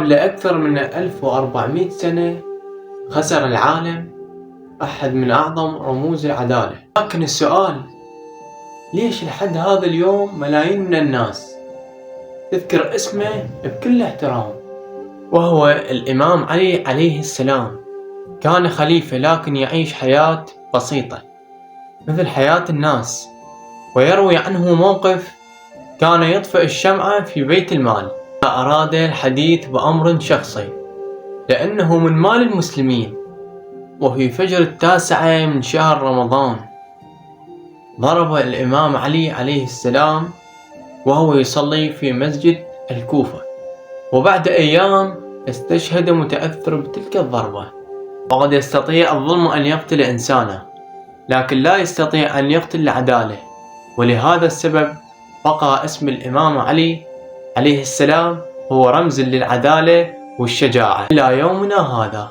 قبل أكثر من 1400 سنة خسر العالم أحد من أعظم رموز العدالة. لكن السؤال، ليش لحد هذا اليوم ملايين من الناس تذكر اسمه بكل احترام؟ وهو الإمام علي عليه السلام. كان خليفة لكن يعيش حياة بسيطة مثل حياة الناس. ويروي عنه موقف: كان يطفئ الشمعة في بيت المال إذا أراد الحديث بأمر شخصي لأنه من مال المسلمين. وفي فجر 9 من شهر رمضان ضرب الإمام علي عليه السلام وهو يصلي في مسجد الكوفة، وبعد أيام استشهد متأثر بتلك الضربة. وقد يستطيع الظلم أن يقتل إنسانا، لكن لا يستطيع أن يقتل العدالة. ولهذا السبب بقى اسم الإمام علي عليه السلام هو رمز للعدالة والشجاعة إلى يومنا هذا.